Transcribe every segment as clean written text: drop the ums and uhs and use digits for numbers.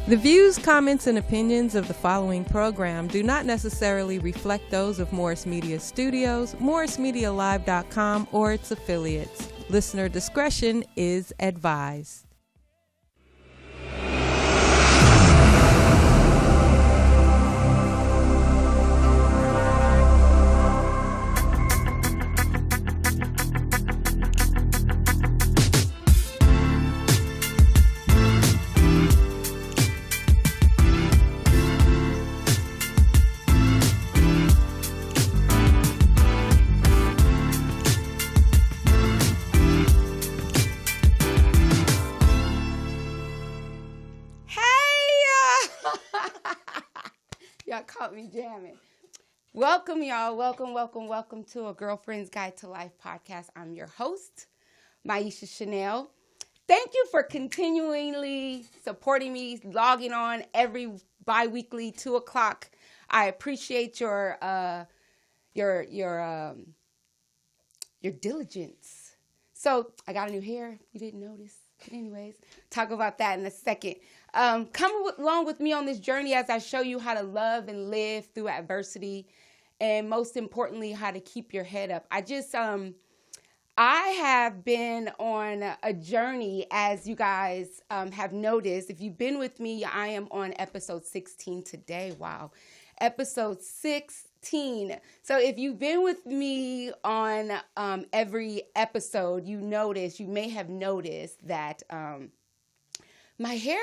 The views, comments, and opinions of the following program do not necessarily reflect those of Morris Media Studios, MorrisMediaLive.com, or its affiliates. Listener discretion is advised. Y'all caught me jamming. Welcome, y'all. Welcome to A Girlfriend's Guide to Life podcast. I'm your host, Miesha Shanell. Thank you for continually supporting me, logging on every bi-weekly 2 o'clock. I appreciate your diligence. So I got a new hair. You didn't notice. But anyways, talk about that in a second. Come along with me on this journey as I show you how to love and live through adversity, and most importantly, how to keep your head up. I have been on a journey, as you guys have noticed. If you've been with me, I am on episode 16 today. Wow. Episode 16. So if you've been with me on every episode, you may have noticed that my hair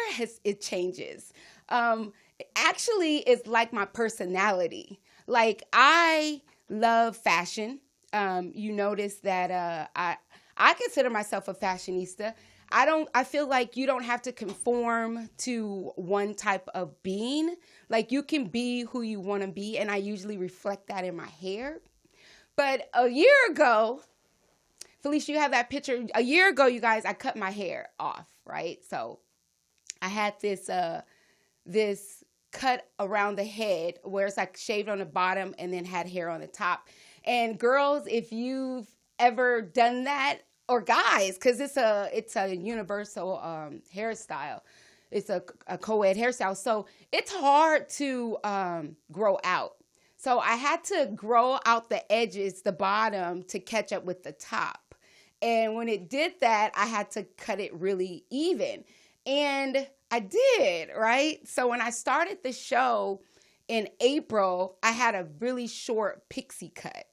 changes. Actually, it's like my personality. Like, I love fashion. You notice that I consider myself a fashionista. I feel like you don't have to conform to one type of being. Like, you can be who you want to be, and I usually reflect that in my hair. But a year ago, Felicia, you have that picture. A year ago, you guys, I cut my hair off, right? So I had this cut around the head where it's like shaved on the bottom and then had hair on the top. And girls, if you've ever done that, or guys, because it's a universal hairstyle. It's a co-ed hairstyle. So it's hard to grow out. So I had to grow out the edges, the bottom, to catch up with the top. And when it did that, I had to cut it really even. And I did, right? So when I started the show in April, I had a really short pixie cut.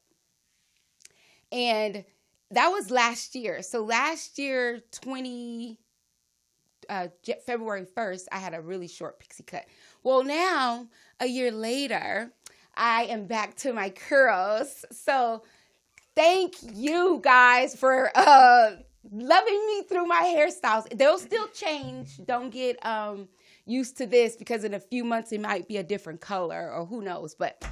And that was last year. So last year, February 1st, I had a really short pixie cut. Well, now, a year later, I am back to my curls. So thank you guys for loving me through my hairstyles. They'll still change. Don't get used to this, because in a few months it might be a different color, or who knows. But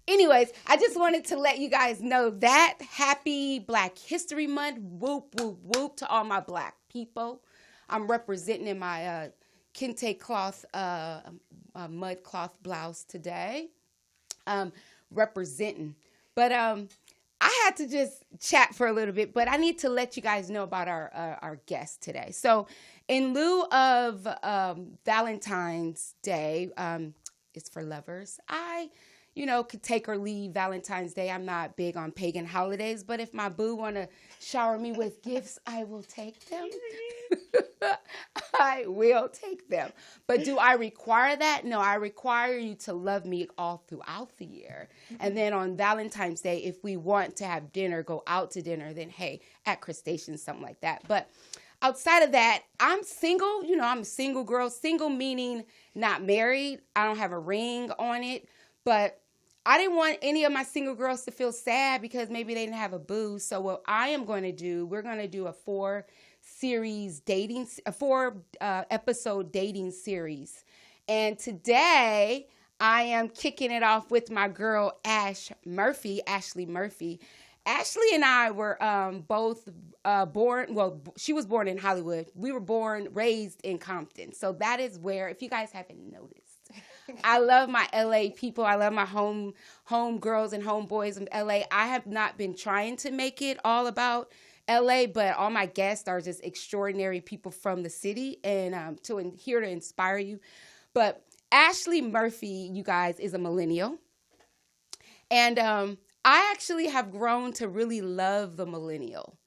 anyways, I just wanted to let you guys know that. Happy Black History Month. Whoop, whoop, whoop to all my Black people. I'm representing in my kente cloth, mud cloth blouse today. Representing. But I had to just chat for a little bit, but I need to let you guys know about our guest today. So in lieu of Valentine's Day, it's for lovers. I could take or leave Valentine's Day. I'm not big on pagan holidays, but if my boo want to shower me with gifts, I will take them. I will take them. But do I require that? No, I require you to love me all throughout the year. And then on Valentine's Day, if we want to have dinner, go out to dinner, then hey, at Crustacean, something like that. But outside of that, I'm single. I'm a single girl. Single meaning not married. I don't have a ring on it. But I didn't want any of my single girls to feel sad because maybe they didn't have a boo. So what I am going to do, we're going to do a 4-episode dating series. And today I am kicking it off with my girl, Ashley Murphy. Ashley and I were both born, she was born in Hollywood. We were raised in Compton. So that is where, if you guys haven't noticed, I love my LA people. I love my home girls and homeboys in LA. I have not been trying to make it all about LA, but all my guests are just extraordinary people from the city and here to inspire you. But Ashley Murphy, you guys, is a millennial. And I actually have grown to really love the millennial.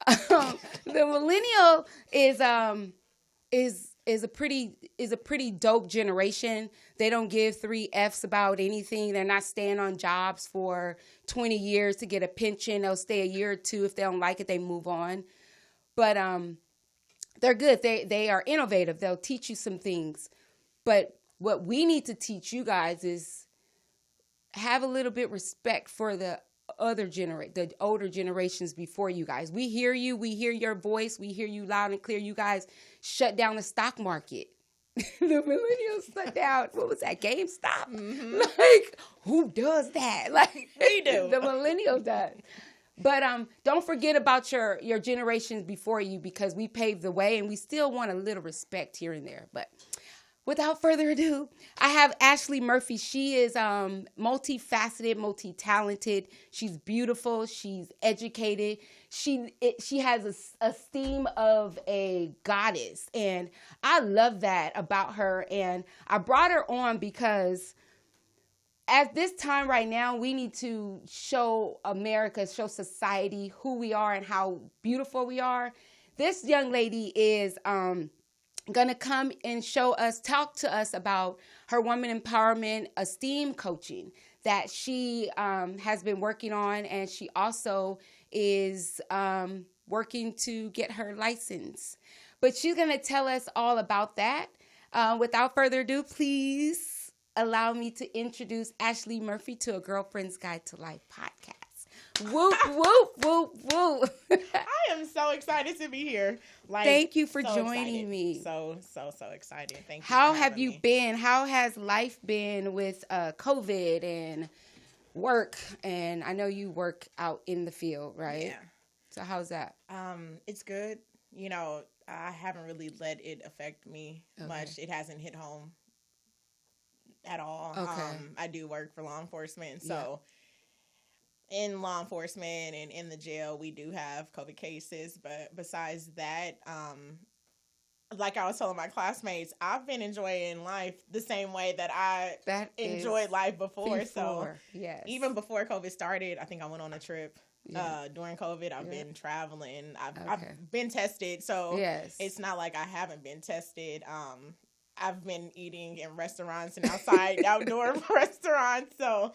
The millennial is a pretty dope generation. They don't give 3 Fs about anything. They're not staying on jobs for 20 years to get a pension. They'll stay a year or two. If they don't like it, they move on. But they're good. They are innovative. They'll teach you some things. But what we need to teach you guys is have a little bit respect for the older generations before you guys. We hear you. We hear your voice. We hear you loud and clear. You guys shut down the stock market. The millennials shut down. What was that? GameStop? Mm-hmm. Like, who does that? Like, we do. The millennials does. But don't forget about your generations before you, because we paved the way and we still want a little respect here and there. But without further ado, I have Ashley Murphy. She is multifaceted, multi-talented. She's beautiful. She's educated. She has a esteem of a goddess. And I love that about her. And I brought her on because at this time right now, we need to show America, show society who we are and how beautiful we are. This young lady is going to come and talk to us about her woman empowerment esteem coaching that she has been working on. And she also is working to get her license. But she's going to tell us all about that. Without further ado, please allow me to introduce Ashley Murphy to A Girlfriend's Guide to Life podcast. Whoop, whoop, whoop, whoop. I am so excited to be here. Thank you for joining me. So excited. Thank you. How have you been? How has life been with COVID and work? And I know you work out in the field, right? Yeah. So how's that? It's good. You know, I haven't really let it affect me much. It hasn't hit home at all. Okay. I do work for law enforcement, so in law enforcement and in the jail, we do have COVID cases. But besides that, like I was telling my classmates, I've been enjoying life the same way that I enjoyed life before. So yes. Even before COVID started, I think I went on a trip. During COVID, I've been traveling. I've been tested, so it's not like I haven't been tested. I've been eating in restaurants and outdoor restaurants. So,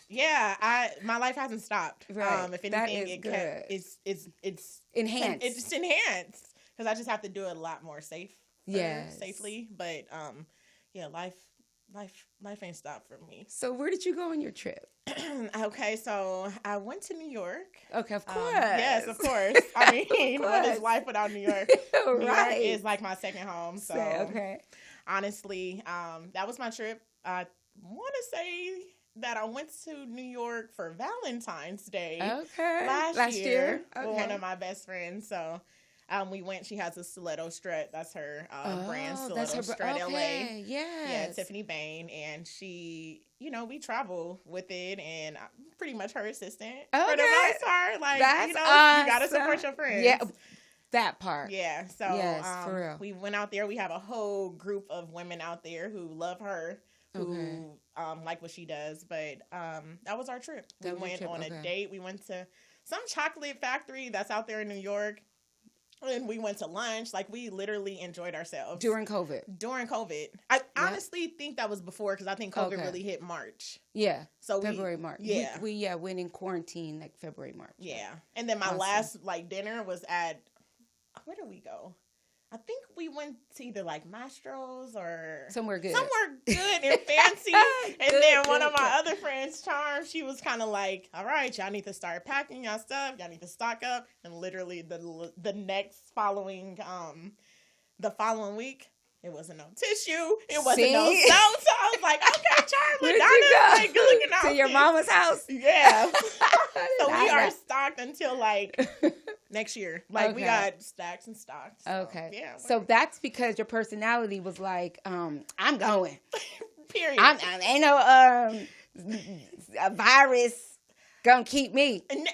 my life hasn't stopped. Right. If anything, it's enhanced. It's enhanced because I just have to do it a lot more safely. But life ain't stopped for me. So where did you go on your trip? Okay, so I went to New York. Okay, of course. Yes, of course. I mean, what is life without New York? Right. New York is like my second home. So okay. Honestly, that was my trip. I want to say that I went to New York for Valentine's Day. Okay. Last year. Okay. With one of my best friends. So we went. She has a stiletto strut. That's her brand, Stiletto Strut LA. Yeah, Tiffany Bain. And she, we travel with it, and I'm pretty much her assistant for the most part. Like, that's you awesome. gotta support your friends. Yeah. That part. Yeah. So yes, for real. We went out there. We have a whole group of women out there who love her, who like what she does. But that was our trip. We went on a date. We went to some chocolate factory that's out there in New York. And we went to lunch. Like, we literally enjoyed ourselves. During COVID. I honestly think that was before, because I think COVID really hit March. Yeah. So February, March. Yeah. We went in quarantine like February, March. Yeah. And then my last dinner was at, where did we go? I think we went to either Mastro's or somewhere good and fancy. And then one of my other friends, Charm, she was kind of like, all right, y'all need to start packing y'all stuff. Y'all need to stock up. And literally the the following week, it wasn't no tissue. It wasn't no soap. So I was like, okay, Charm, Ladonna, good looking out. To your mama's house? Yeah. So we are stocked until next year. We got stacks and stocks. So, okay. Yeah. So that's because your personality was like, I'm going. Period. Ain't no a virus gonna keep me. And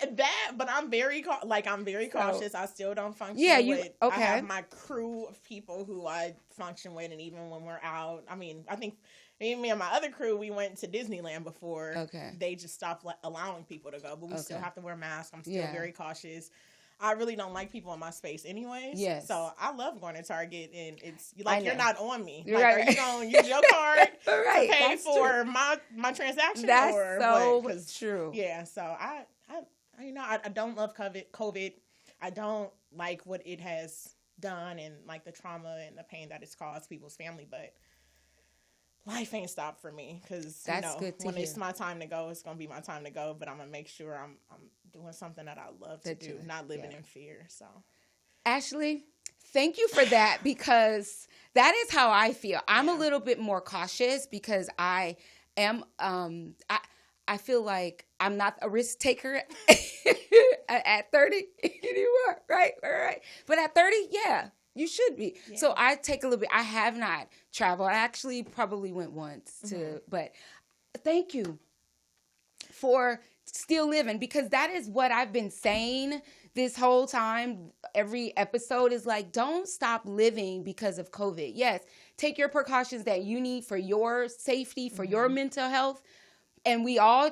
but I'm very cautious. I still don't function. Yeah, okay. I have my crew of people who I function with, and even when we're out, I mean, I think me and my other crew, we went to Disneyland before. Okay. They just stopped allowing people to go, but we still have to wear masks. I'm still very cautious. I really don't like people in my space anyways. Yes. So I love going to Target, and it's like you're not on me. You're like, right. Are you going to use your card right. to pay That's for true. my transaction? That's or so what? true. Yeah. So I don't love COVID. I don't like what it has done and like the trauma and the pain that it's caused people's family, but life ain't stopped for me because when it's my time to go, it's gonna be my time to go. But I'm gonna make sure I'm doing something that I love to do, not living in fear. So, Ashley, thank you for that, because that is how I feel. I'm a little bit more cautious because I am. I feel like I'm not a risk taker at 30 anymore, right? But at 30, yeah. You should be. Yeah. So I take a little bit. I have not traveled. I actually probably went once but thank you for still living, because that is what I've been saying this whole time. Every episode is like, don't stop living because of COVID. Yes, take your precautions that you need for your safety, for your mental health. And we all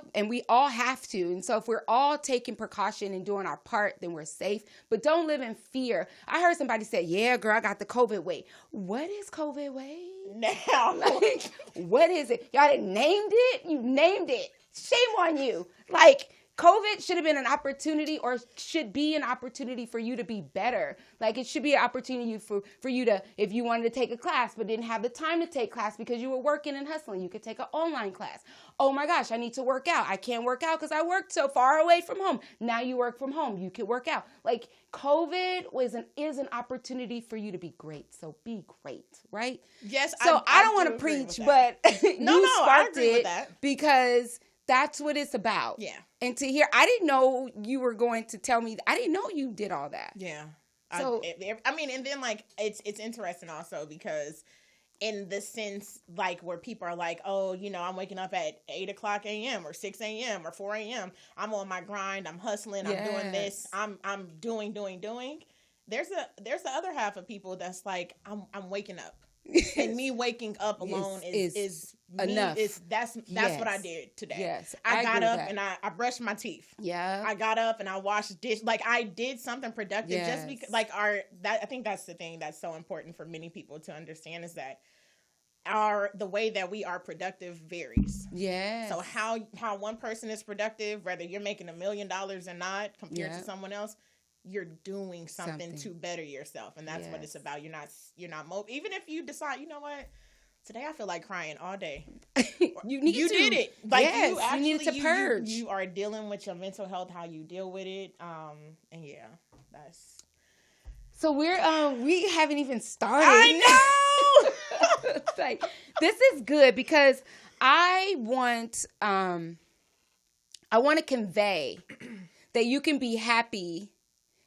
have to. And so if we're all taking precaution and doing our part, then we're safe. But don't live in fear. I heard somebody say, yeah, girl, I got the COVID wave. What is COVID wave? Now. Like, what is it? Y'all didn't named it? You named it. Shame on you. Like, COVID should have been an opportunity, or should be an opportunity for you to be better. Like, it should be an opportunity for you to, if you wanted to take a class but didn't have the time to take class because you were working and hustling, you could take an online class. Oh my gosh, I need to work out. I can't work out because I worked so far away from home. Now you work from home. You can work out. Like, COVID is an opportunity for you to be great. So be great, right? Yes. So I don't want to preach, but you sparked I agree with it that. Because that's what it's about. Yeah. And to hear, I didn't know you were going to tell me. I didn't know you did all that. Yeah. So and then like it's interesting also because in the sense like where people are like, oh, I'm waking up at 8:00 a.m. or 6 a.m. or 4 a.m. I'm on my grind. I'm hustling. I'm doing this. I'm doing. There's the other half of people that's like, I'm waking up. And me waking up alone is enough. That's what I did today. Yes, I got up and I brushed my teeth. Yeah, I got up and I washed dishes. Like I did something productive. Just because, like I think that's the thing that's so important for many people to understand is that the way that we are productive varies. Yeah. So how one person is productive, whether you're making $1 million or not, compared to someone else, you're doing something to better yourself, and that's what it's about. You're not even if you decide, you know what, today I feel like crying all day. you did it. Like you needed to purge. You are dealing with your mental health, how you deal with it. And that's. So we haven't even started. I know. Like, this is good because I want to convey that you can be happy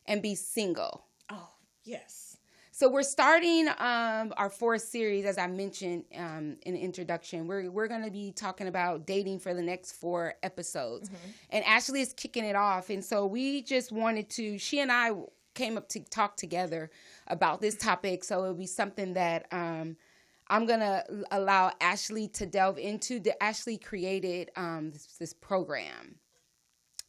and be single. Oh, yes. So we're starting our 4th series, as I mentioned in the introduction. We're going to be talking about dating for the next 4 episodes. Mm-hmm. And Ashley is kicking it off. And so we just wanted to, she and I came up to talk together about this topic. So it'll be something that I'm going to allow Ashley to delve into. Ashley created this program,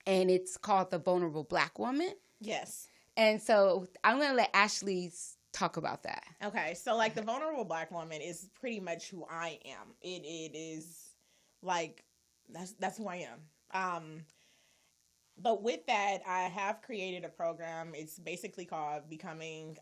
and it's called The Vulnerable Black Woman. Yes. And so I'm going to let Ashley talk about that. Okay. So like the Vulnerable Black Woman is pretty much who I am. It is like, that's who I am. But with that, I have created a program. It's basically called Becoming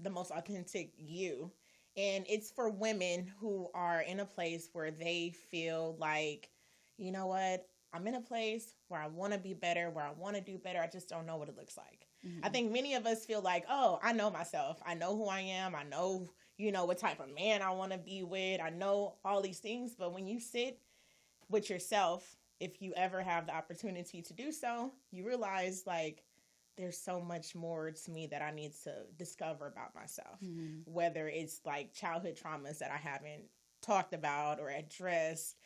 the Most Authentic You. And it's for women who are in a place where they feel like, you know what? I'm in a place where I want to be better, where I want to do better. I just don't know what it looks like. Mm-hmm. I think many of us feel like, oh, I know myself. I know who I am. I know, what type of man I want to be with. I know all these things. But when you sit with yourself, if you ever have the opportunity to do so, you realize like there's so much more to me that I need to discover about myself. Mm-hmm. Whether it's like childhood traumas that I haven't talked about or addressed,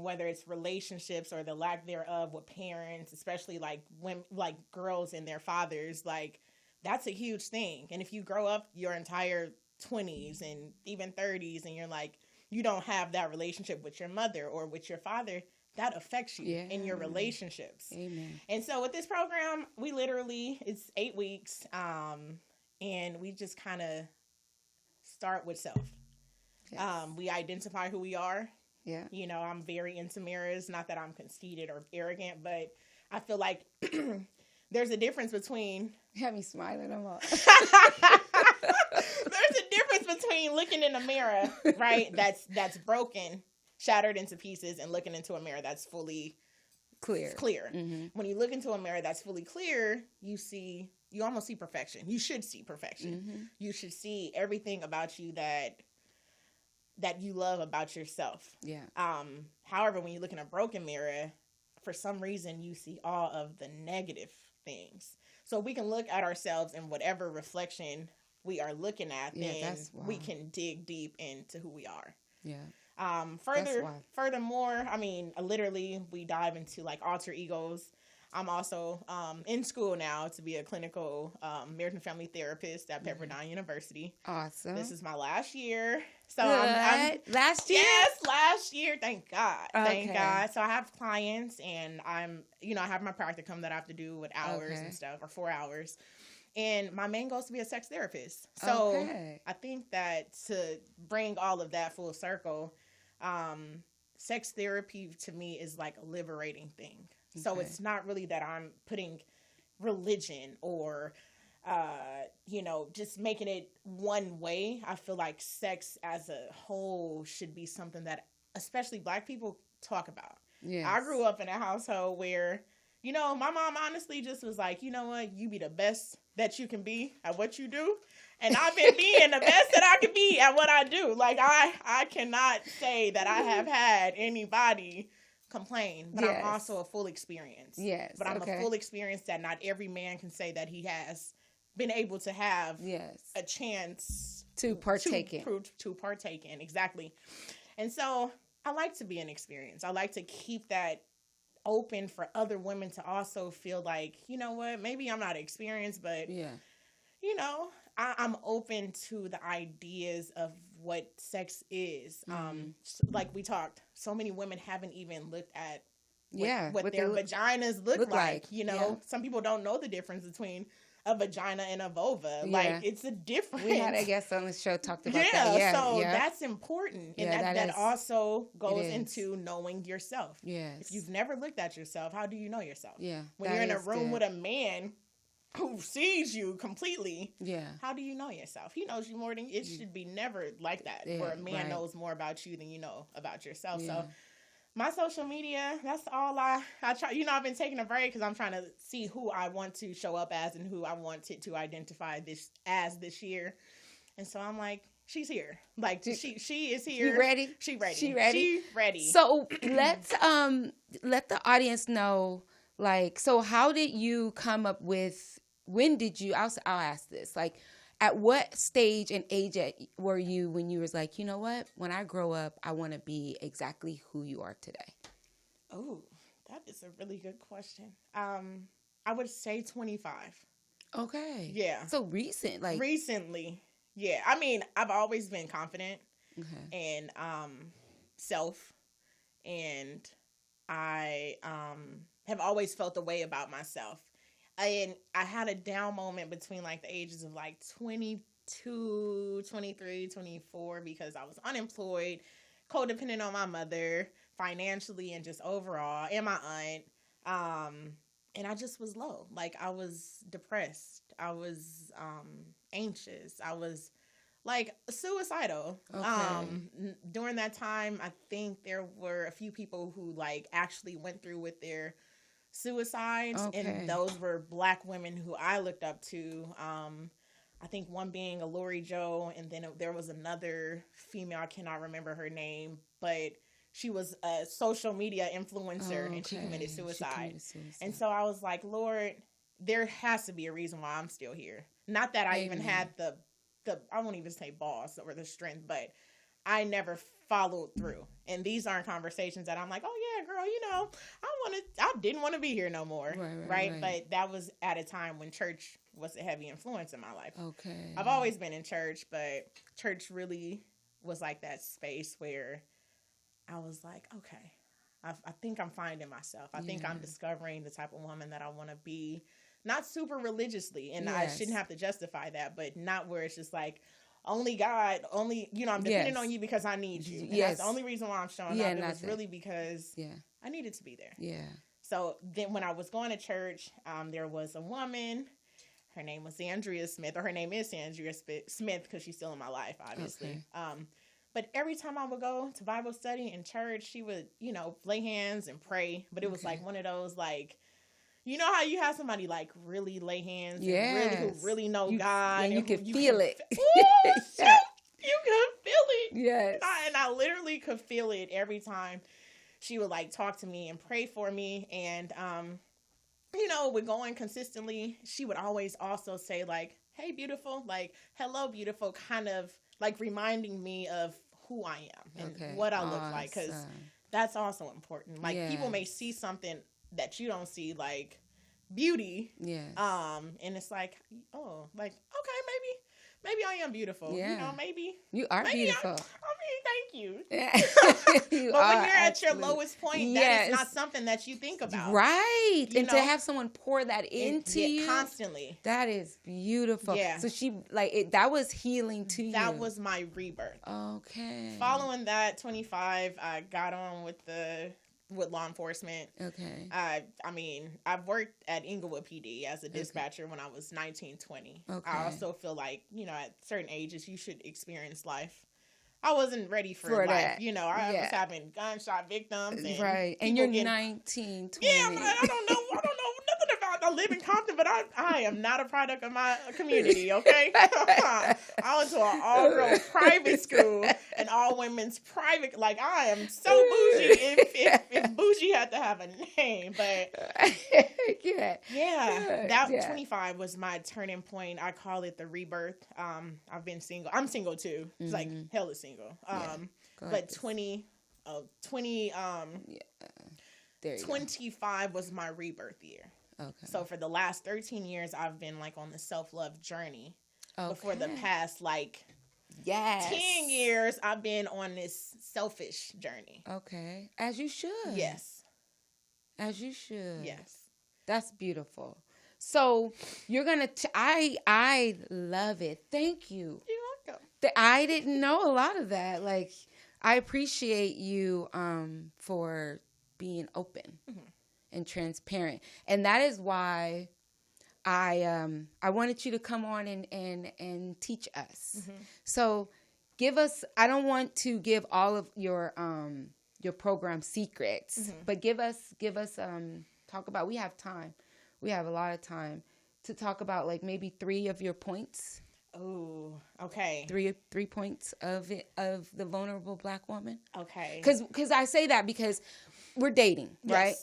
whether it's relationships or the lack thereof with parents, especially like when like girls and their fathers, like that's a huge thing. And if you grow up your entire 20s and even 30s and you're like, you don't have that relationship with your mother or with your father, that affects you in your relationships. Amen. And so with this program, we literally, it's 8 weeks, and we just kind of start with self. Yes. We identify who we are. Yeah. You know, I'm very into mirrors. Not that I'm conceited or arrogant, but I feel like there's a difference between... You have me smiling. I'm all... There's a difference between looking in a mirror, right, that's broken, shattered into pieces, and looking into a mirror that's fully clear. Mm-hmm. When you look into a mirror that's fully clear, you almost see perfection. You should see perfection. Mm-hmm. You should see everything about you that you love about yourself. Yeah. However, when you look in a broken mirror, for some reason you see all of the negative things. So we can look at ourselves in whatever reflection we are looking at, then we can dig deep into who we are. Yeah. Furthermore, I mean, literally we dive into like alter egos. I'm also in school now to be a clinical marriage and family therapist at Pepperdine University. Awesome. This is my last year. So I'm last year? Yes, last year. Thank God. Okay. Thank God. So I have clients and I have my practicum that I have to do with hours and stuff, or 4 hours. And my main goal is to be a sex therapist. So I think that to bring all of that full circle, sex therapy to me is like a liberating thing. Okay. So it's not really that I'm putting religion or, just making it one way. I feel like sex as a whole should be something that especially Black people talk about. Yes. I grew up in a household where, my mom honestly just was like, you know what, you be the best that you can be at what you do. And I've been being the best that I can be at what I do. Like, I cannot say that I have had anybody complain, but I'm also a full experience. Yes. But I'm a full experience that not every man can say that he has been able to have a chance to partake in. To partake in, exactly. And so I like to be an experience. I like to keep that open for other women to also feel like, you know what, maybe I'm not experienced, but I'm open to the ideas of what sex is. Like we talked, so many women haven't even looked at what their vaginas look like. Some people don't know the difference between a vagina and a vulva. Yeah. Like, it's a difference. We had a guest on the show talked about that. So that's important. And that also goes into knowing yourself. Yes. If you've never looked at yourself, how do you know yourself? Yeah. When you're in a room with a man who sees you completely, how do you know yourself? He knows you more than it should be never like that, where a man knows more about you than you know about yourself. So my social media, that's all I try. I've been taking a break because I'm trying to see who I want to show up as and who I wanted to identify this year. And so I'm like, she's here. Like, she is here. You ready? She ready. She ready? She ready. So let's let the audience know, like, so how did you come up with, when did you, I'll ask this, like, at what stage and age were you when you was like, you know what? When I grow up, I want to be exactly who you are today. Oh, that is a really good question. I would say 25. Okay. Yeah. So recent, like. Recently. Yeah. I mean, I've always been confident and self, and I have always felt the way about myself. And I had a down moment between like the ages of like 22, 23, 24 because I was unemployed, codependent on my mother, financially and just overall, and my aunt. And I just was low. Like, I was depressed. I was anxious. I was like suicidal. Okay. During that time, I think there were a few people who like actually went through with their suicides, and those were Black women who I looked up to. I think one being a Lori Joe, and then there was another female, I cannot remember her name, but she was a social media influencer, and she committed suicide. And so I was like, Lord, there has to be a reason why I'm still here. Not that I even had the I won't even say balls or the strength, but I never followed through. And these aren't conversations that I'm like, oh yeah, girl, I didn't want to be here no more. Right. But that was at a time when church was a heavy influence in my life. Okay. I've always been in church, but church really was like that space where I was like, okay, I think I'm finding myself. I think I'm discovering the type of woman that I want to be, not super religiously. And I shouldn't have to justify that, but not where it's just like, only God, I'm depending on you because I need you. And that's the only reason why I'm showing up. It was really because I needed to be there. Yeah. So then when I was going to church, there was a woman. Her name was Andrea Smith, or her name is Andrea Smith because she's still in my life, obviously. Okay. But every time I would go to Bible study in church, she would, lay hands and pray. But it was like one of those, like, you know how you have somebody like really lay hands, who really know God, and you can feel it. You can feel it. Yes, and I literally could feel it every time she would like talk to me and pray for me, and with going consistently, she would always also say like, "Hey, beautiful," like, "Hello, beautiful," kind of like reminding me of who I am and what I look like, because that's also important. Like people may see something that you don't see, like beauty. Yeah. And it's like, oh, like, okay, maybe I am beautiful. Yeah. Maybe you are beautiful. Thank you. Yeah. But when you're at your lowest point, that is not something that you think about. Right. And to have someone pour that into you constantly. That is beautiful. Yeah. So she that was healing to you. That was my rebirth. Okay. Following that, 25, I got on with law enforcement. Okay. I've worked at Inglewood PD as a dispatcher when I was 19, 20. Okay. I also feel like, at certain ages, you should experience life. I wasn't ready for life. That. I was having gunshot victims. And right. And you're 19, 20. Yeah, I don't know nothing about. I live in Compton, but I am not a product of my community, okay? I went to an all-girls private school, an all-women's private. Like, I am so bougie if bougie had to have a name. But, that 25 was my turning point. I call it the rebirth. I've been single. I'm single, too. It's like, hella single. But 25 was my rebirth year. Okay. So for the last 13 years, I've been like on the self-love journey. Okay. But for the past 10 years, I've been on this selfish journey. Okay. As you should. Yes. As you should. Yes. That's beautiful. So you're going to, I love it. Thank you. You're welcome. I didn't know a lot of that. Like, I appreciate you for being open and transparent. And that is why I wanted you to come on and teach us. Mm-hmm. So give us, I don't want to give all of your program secrets, but give us talk about, we have time. We have a lot of time to talk about like maybe 3 of your points. Oh, okay. 3 points of the vulnerable Black woman. Okay. Because I say that because we're dating, right?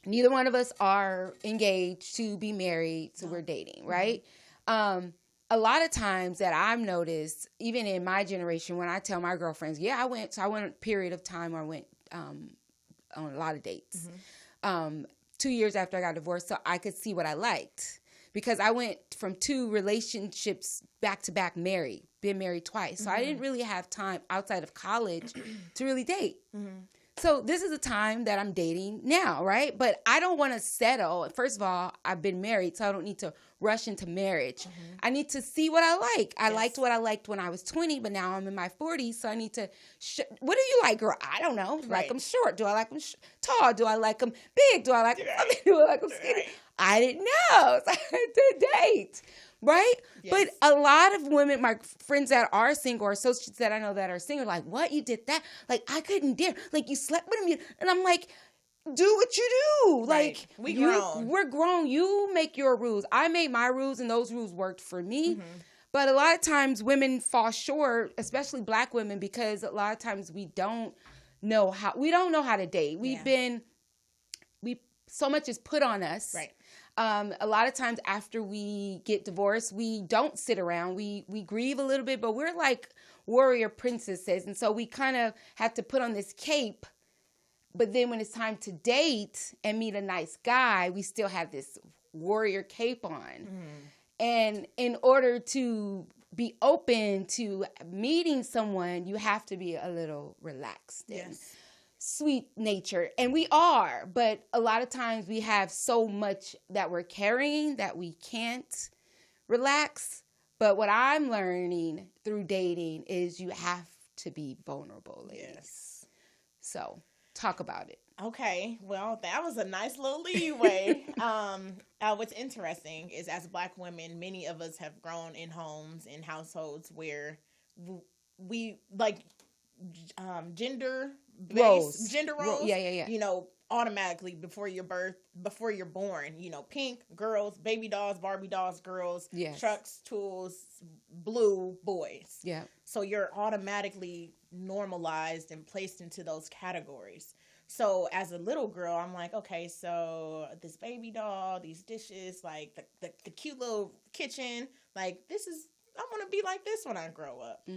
Neither one of us are engaged to be married, so we're dating, right? A lot of times that I've noticed, even in my generation, when I tell my girlfriends, I went a period of time where I went on a lot of dates. 2 years after I got divorced, so I could see what I liked. Because I went from 2 relationships back to back married, been married twice. So I didn't really have time outside of college to really date. So this is a time that I'm dating now, right? But I don't want to settle. First of all, I've been married, so I don't need to rush into marriage. I need to see what I like. I liked what I liked when I was 20, but now I'm in my 40s, so I need to... what do you like, girl? I don't know. Do I like them short? Do I like them tall? Do I like them big? Do I like them do I like them skinny? I didn't know. So I had to date. Right? Yes. But a lot of women, my friends that are single or associates that I know that are single, like, what? You did that? Like, I couldn't dare. Like, you slept with him. And I'm like, do what you do. Right. Like, we're grown. You make your rules. I made my rules, and those rules worked for me. But a lot of times women fall short, especially Black women, because a lot of times we don't know how to date. So much is put on us. Right. A lot of times after we get divorced, we don't sit around. We grieve a little bit, but we're like warrior princesses. And so we kind of have to put on this cape. But then when it's time to date and meet a nice guy, we still have this warrior cape on. And in order to be open to meeting someone, you have to be a little relaxed. Yes. Sweet nature, and we are, but a lot of times we have so much that we're carrying that we can't relax. But what I'm learning through dating is you have to be vulnerable, ladies. Yes. So talk about it. Okay, well, that was a nice little leeway. What's interesting is, as Black women, many of us have grown in homes, in households where we like gender roles, you know, automatically before you're born, you know, pink girls, baby dolls, Barbie dolls, girls, trucks, tools, blue boys. Yeah. So you're automatically normalized and placed into those categories. So as a little girl, I'm like, okay, so this baby doll, these dishes, like the cute little kitchen, like I want to be like this when I grow up.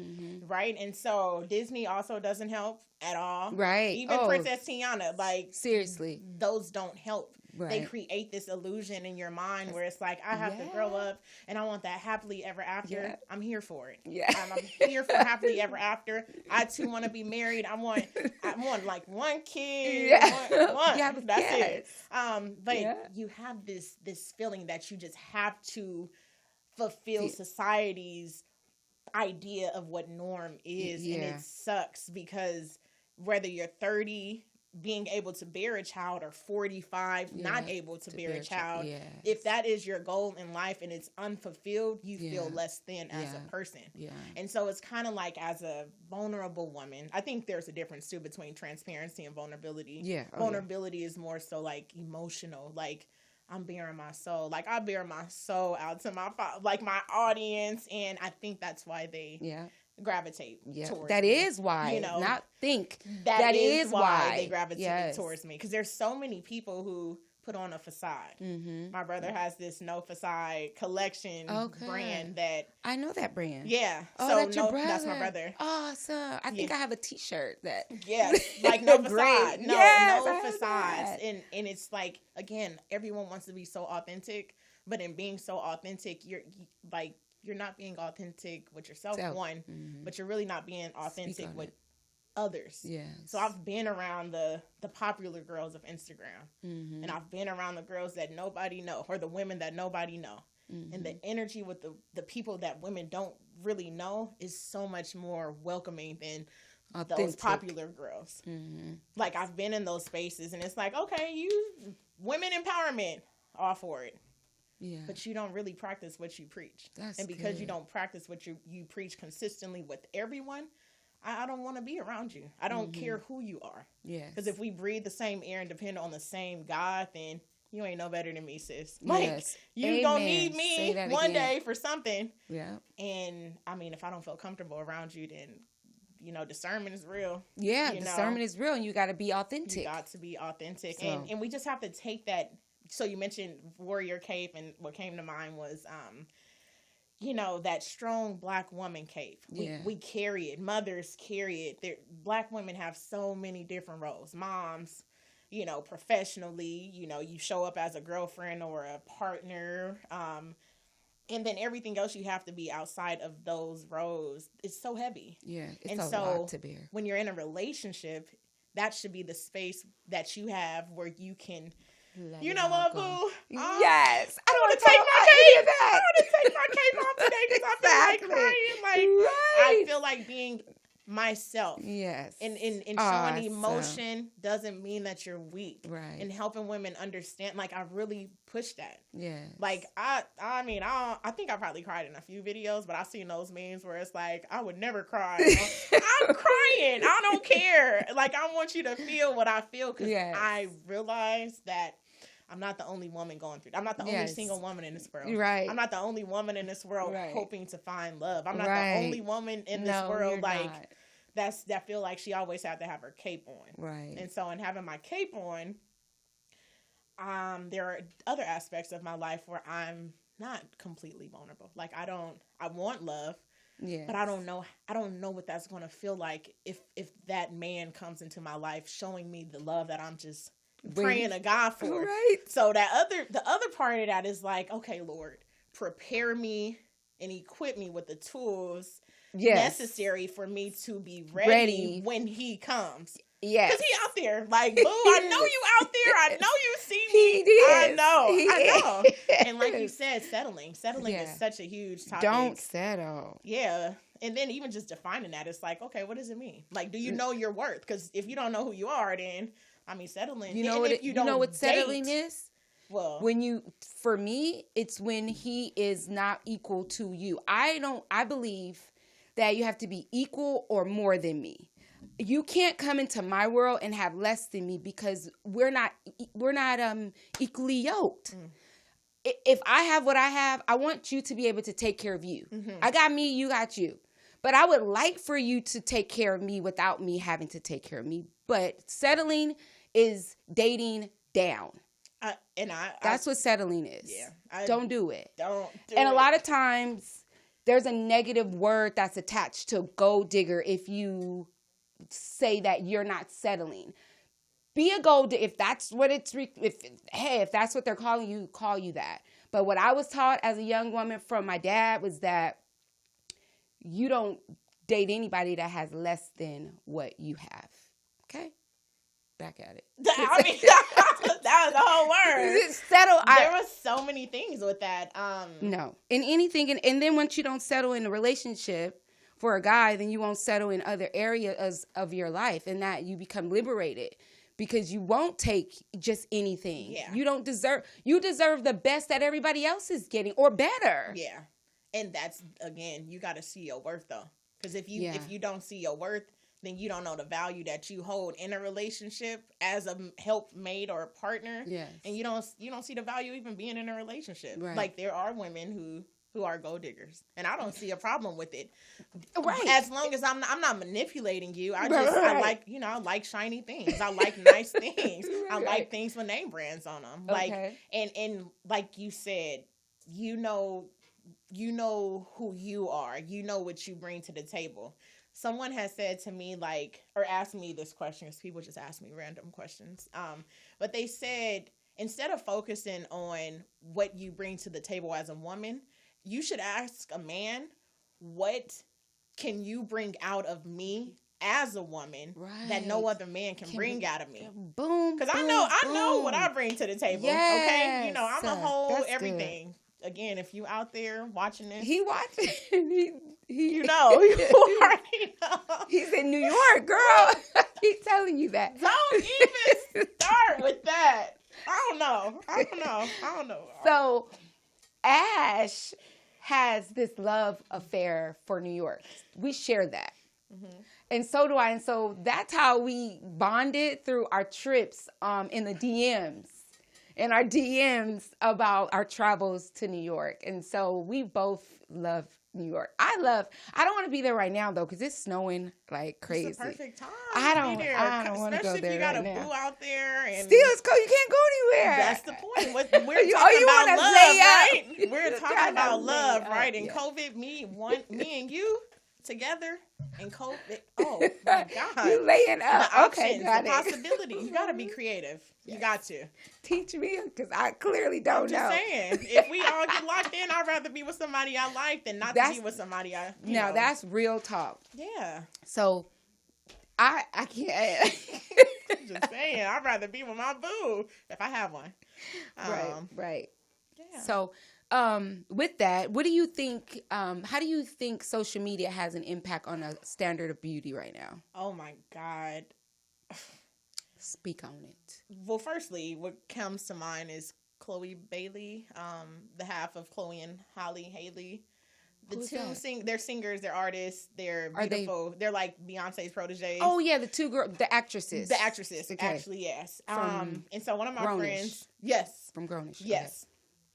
Right? And so Disney also doesn't help at all. Right. Even Princess Tiana, like, seriously, those don't help. Right. They create this illusion in your mind where it's like, I have to grow up and I want that happily ever after. Yeah. I'm here for it. Yeah. I'm here for happily ever after. I too want to be married. I want like one kid. Yeah. One. Yeah, that's it. But you have this feeling that you just have to fulfill society's idea of what norm is. And it sucks because whether you're 30 being able to bear a child or 45 not able to bear a child, if that is your goal in life and it's unfulfilled, you feel less than as a person. And so it's kind of like, as a vulnerable woman, I think there's a difference too between transparency and vulnerability. Vulnerability is more so like emotional, like I'm bearing my soul. Like, I bear my soul out to my audience, and I think that's why they gravitate towards that me. Is why, you know, not think. That is why they gravitate towards me. Because there's so many people who put on a facade. My brother has this No Facade collection brand that... I know that brand. Yeah. Oh, so that's your brother. That's my brother. Awesome. I think I have a t-shirt that... Yeah. Like No Facade. No Facades. And it's like, again, everyone wants to be so authentic, but in being so authentic, you're not being authentic with yourself, one, but you're really not being authentic with others. Yeah. So I've been around the popular girls of Instagram, and I've been around the girls that nobody know, or the women that nobody know. And the energy with the people that women don't really know is so much more welcoming than those popular girls. Like, I've been in those spaces, and it's like, okay, you women empowerment, all for it. Yeah. But you don't really practice what you preach. And because you don't practice what you preach consistently with everyone, I don't want to be around you. I don't care who you are. Yeah. Because if we breathe the same air and depend on the same God, then you ain't no better than me, sis. Like, you gonna need me one day for something. Yeah. And I mean, if I don't feel comfortable around you, then, you know, discernment is real. Yeah, discernment is real, and you got to be authentic. You got to be authentic. So. And we just have to take that. So you mentioned warrior cape, and what came to mind was, you know, that strong Black woman cape. We carry it. Mothers carry it. Black women have so many different roles. Moms, you know, professionally, you know, you show up as a girlfriend or a partner. And then everything else you have to be outside of those roles. It's so heavy. Yeah, it's a lot to bear. When you're in a relationship, that should be the space that you have where you can... You know what, boo? Yes. I want to take my cape. I want to take my cape off today because I feel like crying. Like, I feel like being myself. Yes. And showing emotion doesn't mean that you're weak. Right. And helping women understand. Like, I really push that. Yeah. Like, I mean, I think I probably cried in a few videos, but I've seen those memes where it's like, I would never cry. I'm crying. I don't care. Like, I want you to feel what I feel, because I realize that I'm not the only woman going through. I'm not the only single woman in this world. Right. I'm not the only woman in this world hoping to find love. I'm not the only woman in this world that feel like she always had to have her cape on. Right. And so in having my cape on, there are other aspects of my life where I'm not completely vulnerable. Like I want love. Yeah. But I don't know what that's going to feel like if that man comes into my life showing me the love that I'm just praying to God for. Right. So the other part of that is like, okay, Lord, prepare me and equip me with the tools necessary for me to be ready when he comes. Yeah. Because he out there. Like, boo, I know you out there. I know you see me. I know. And like you said, settling is such a huge topic. Don't settle. Yeah. And then even just defining that, it's like, okay, what does it mean? Like, do you know your worth? Because if you don't know who you are, then, I mean, settling. You know what settling is? Well, for me, it's when he is not equal to you. I believe that you have to be equal or more than me. You can't come into my world and have less than me because we're not equally yoked. If I have what I have, I want you to be able to take care of you. Mm-hmm. I got me, you got you. But I would like for you to take care of me without me having to take care of me. But settling is dating down. That's what settling is. Yeah, don't do it. And a lot of times there's a negative word that's attached to gold digger if you say that you're not settling. Be a gold digger if that's what if that's what they're calling you, call you that. But what I was taught as a young woman from my dad was that you don't date anybody that has less than what you have. Okay? Back at it. I mean, that was the whole word. Settle. There was so many things with that. No. In anything, and then once you don't settle in a relationship for a guy, then you won't settle in other areas of your life, and that you become liberated because you won't take just anything. Yeah. You deserve the best that everybody else is getting or better. Yeah. And that's, again, you got to see your worth though. Because if you don't see your worth, then you don't know the value that you hold in a relationship as a helpmate or a partner. Yes. And you don't see the value even being in a relationship. Right. Like there are women who are gold diggers, and I don't see a problem with it. Right. As long as I'm not manipulating you. I like shiny things. I like nice things. Right. I like things with name brands on them. Okay. Like and like you said, you know who you are. You know what you bring to the table. Someone has said to me, or asked me this question, because people just ask me random questions. But they said, instead of focusing on what you bring to the table as a woman, you should ask a man, what can you bring out of me as a woman that no other man can bring out of me? Boom. Because I know what I bring to the table. Yes. Okay. I'm a whole everything. Good. Again, if you out there watching this, he watching. You already know. He's in New York, girl. He's telling you that. Don't even start with that. I don't know. So, Ash has this love affair for New York. We share that. Mm-hmm. And so do I. And so that's how we bonded through our trips in the DMs. In our DMs about our travels to New York. And so we both love New York. I don't want to be there right now though, because it's snowing like crazy. It's the perfect time. I don't want to go there right now. Especially if you got a boo out there. And still, it's cold. You can't go anywhere. That's the point. We're talking about love, right? We're talking about love, right? And COVID, me and you together and COVID. Oh my God. You laying up. The options, the possibility. You got to be creative. Yes. You got to. Teach me, because I clearly don't know. I'm just saying, if we all get locked in, I'd rather be with somebody I like than not to be with somebody I know. That's real talk. Yeah. So, I can't. Just saying, I'd rather be with my boo if I have one. Right. Yeah. So, with that, what do you think, how do you think social media has an impact on a standard of beauty right now? Oh my God. Speak on it. Well, firstly, what comes to mind is Chloe Bailey, the half of Chloe and Holly Haley. They're singers, they're artists, they're beautiful. They're like Beyonce's proteges. Oh yeah, the two girls, the actresses. The actresses, okay. Actually, yes. And so one of my friends, from Grownish, yes.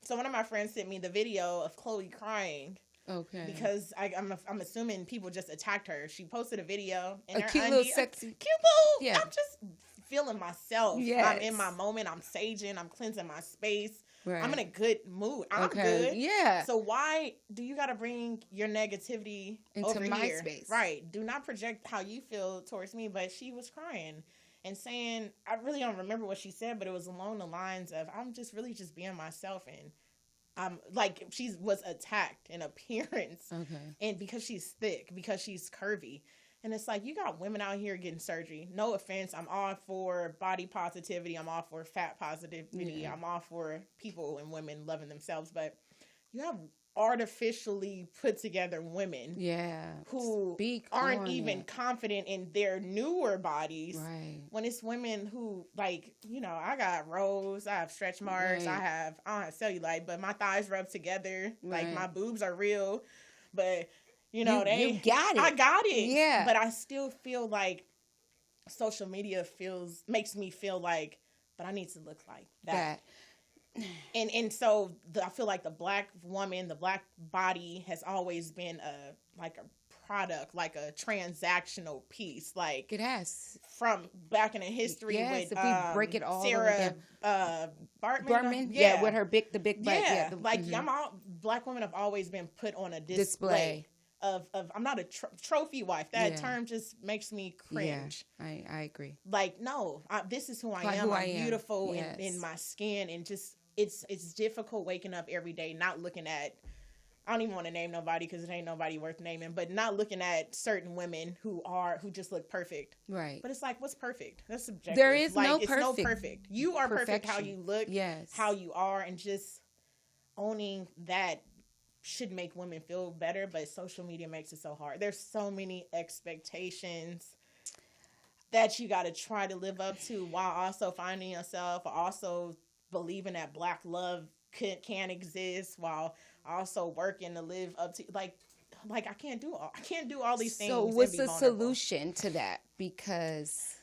So one of my friends sent me the video of Chloe crying. Okay. Because I'm assuming people just attacked her. She posted a video and a cute little sexy, cute little. Yeah. I'm just feeling myself. Yes. I'm in my moment. I'm saging. I'm cleansing my space. Right. I'm in a good mood. I'm good. Yeah. So why do you got to bring your negativity into over my here? Space? Right. Do not project how you feel towards me. But she was crying and saying, I really don't remember what she said, but it was along the lines of, I'm just really just being myself, and I'm like, she was attacked in appearance. Okay. And because she's thick, because she's curvy. And it's like, you got women out here getting surgery. No offense. I'm all for body positivity. I'm all for fat positivity. Yeah. I'm all for people and women loving themselves. But you have artificially put together women who aren't even confident in their newer bodies. Right. When it's women who, like, you know, I got rolls, I have stretch marks, Right. I don't have cellulite, but my thighs rub together. Right. Like, my boobs are real. But you know, you got it. I got it. Yeah. But I still feel like social media makes me feel like, but I need to look like that. And so I feel like the Black woman, the Black body has always been a product, like a transactional piece. Like, it has. From back in the history with if we break it all Sarah Bartman. Yeah, with her big butt. Yeah, Black women have always been put on a display. Of I'm not a trophy wife. That term just makes me cringe. Yeah, I agree. Like, no, this is who I am. I'm beautiful in my skin, and just it's difficult waking up every day not looking at. I don't even want to name nobody because it ain't nobody worth naming, but not looking at certain women who just look perfect. Right. But it's like, what's perfect? That's subjective. There is no it's perfect. No perfect. You are perfect how you look. Yes. How you are, and just owning that should make women feel better, but social media makes it so hard. There's so many expectations that you got to try to live up to while also finding yourself, also believing that Black love can exist, while also working to live up to like I can't do all these things. So what's the solution to that? Because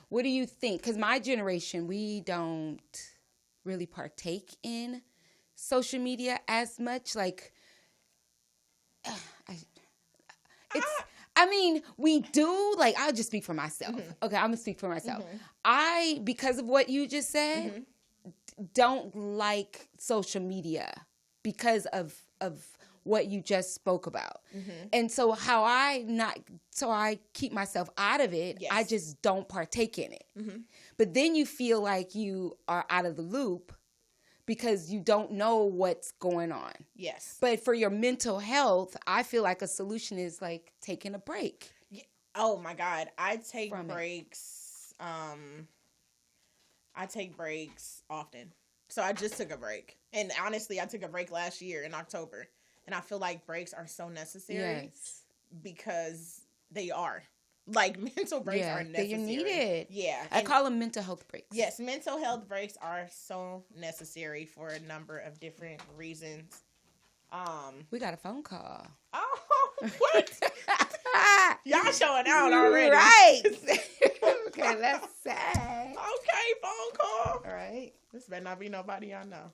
what do you think? Because my generation, we don't really partake in social media as much. Like, we do. Like, I'll just speak for myself. Mm-hmm. Okay, I'm gonna speak for myself. Mm-hmm. Because of what you just said, don't like social media because of what you just spoke about. Mm-hmm. And so I keep myself out of it. Yes. I just don't partake in it. Mm-hmm. But then you feel like you are out of the loop because you don't know what's going on. Yes. But for your mental health, I feel like a solution is like taking a break. Yeah. Oh my God. I take breaks. I take breaks often. So I just took a break. And honestly, I took a break last year in October. And I feel like breaks are so necessary. Yes. Because they are. Like, mental breaks are necessary. They're needed. Yeah. I call them mental health breaks. Yes, mental health breaks are so necessary for a number of different reasons. We got a phone call. Oh, what? Y'all showing out already. Right. Okay, let's say. Okay, phone call. All right. This better not be nobody I know.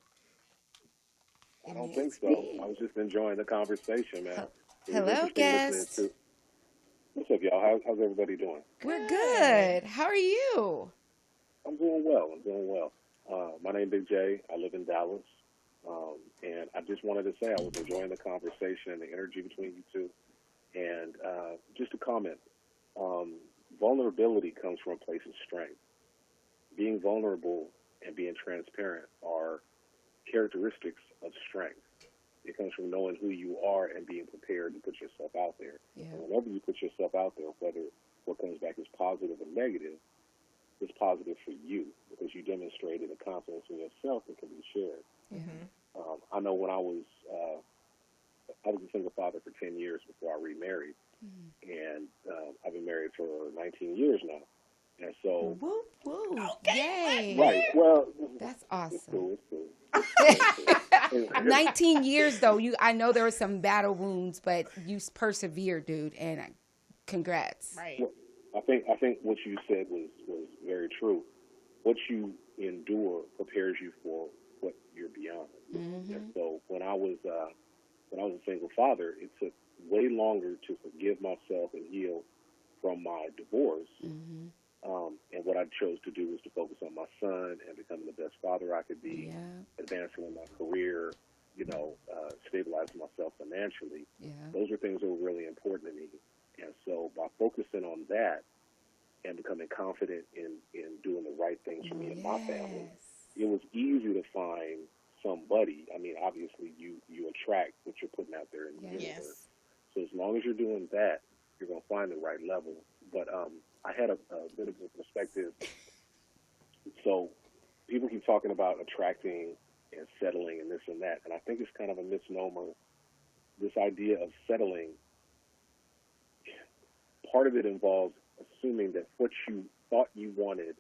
I don't think so. I was just enjoying the conversation, man. Hello, guest. What's up, y'all? How's everybody doing? We're good. How are you? I'm doing well. My name's Big J. I live in Dallas. And I just wanted to say I was enjoying the conversation and the energy between you two. And just a comment. Vulnerability comes from a place of strength. Being vulnerable and being transparent are characteristics of strength. It comes from knowing who you are and being prepared to put yourself out there. Yeah. And whenever you put yourself out there, whether what comes back is positive or negative, it's positive for you because you demonstrated a confidence in yourself that can be shared. Mm-hmm. I know when I was a single father for 10 years before I remarried, and I've been married for 19 years now. And so, okay, yay! Right. Well, that's awesome. It's cool. 19 years though. I know there were some battle wounds, but you persevered, dude, and congrats. Right. Well, I think what you said was very true. What you endure prepares you for what you're beyond. Mm-hmm. And so when I was a single father, it took way longer to forgive myself and heal from my divorce And what I chose to do was to focus on my son and becoming the best father I could be, advancing in my career, stabilizing myself financially. Yeah. Those are things that were really important to me. And so by focusing on that and becoming confident in doing the right things for me and my family, it was easy to find somebody. I mean, obviously you attract what you're putting out there in the universe. So as long as you're doing that, you're going to find the right level. But I had a bit of a perspective. So people keep talking about attracting and settling and this and that, and I think it's kind of a misnomer. This idea of settling, part of it involves assuming that what you thought you wanted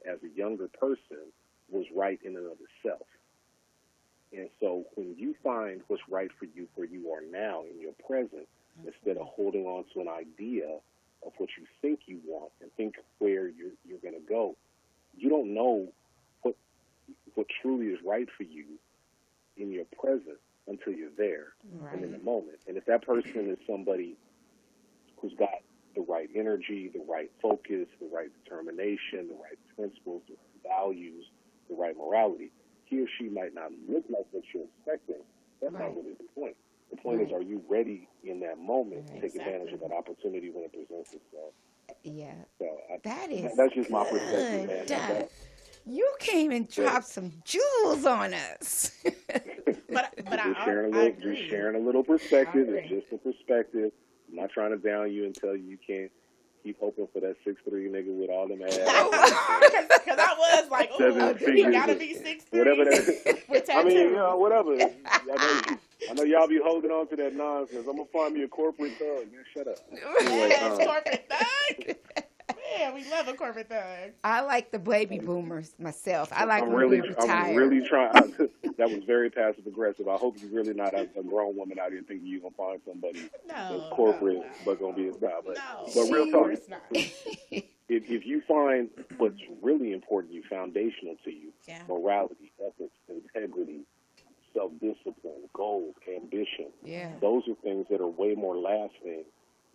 as a younger person was right in and of itself. And so when you find what's right for you where you are now in your present, instead of holding on to an idea of what you think you want and think where you're going to go, you don't know what truly is right for you in your present until you're there and in the moment. And if that person is somebody who's got the right energy, the right focus, the right determination, the right principles, the right values, the right morality, he or she might not look like what you're expecting. That's not really the point. The point is, are you ready in that moment to take advantage of that opportunity when it presents itself? Yeah. So that's just my perspective, man. You came and dropped some jewels on us. but just sharing a little perspective. It's just a perspective. I'm not trying to down you and tell you can't keep hoping for that 6'3" nigga with all them ass. Because I was like, ooh, you gotta be 6'3". Whatever that is. I mean, whatever. I know y'all be holding on to that nonsense. I'm gonna find me a corporate thug. Man, shut up. Yes, corporate thug. Man, we love a corporate thug. I like the baby boomers myself. I like when we retire. I'm really trying. That was very passive aggressive. I hope you're really not a grown woman out here thinking you're gonna find somebody that's corporate but gonna be a guy. But real talk. If you find what's really important to you, foundational to you, morality, ethics, integrity, self-discipline, goals, ambition, those are things that are way more lasting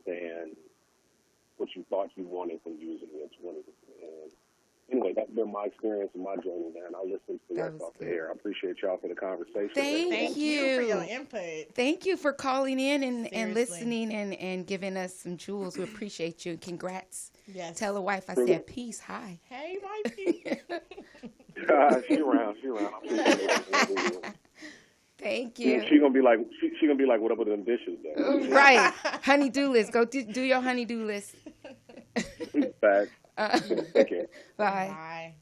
than what you thought you wanted when you was in your 20s. And anyway, that's been my experience and my journey, man. I'll listen to the rest off the air. I appreciate y'all for the conversation. Thank you for your input. Thank you for calling in and listening and giving us some jewels. We appreciate you. Congrats. Yes. Tell the wife I said peace. Hi. Hey, wifey. She around. I appreciate it. Thank you. She gonna be like, what up with them dishes though? Right. Honey-do list. Go do your honey-do list. Bye. Okay. Bye. Bye.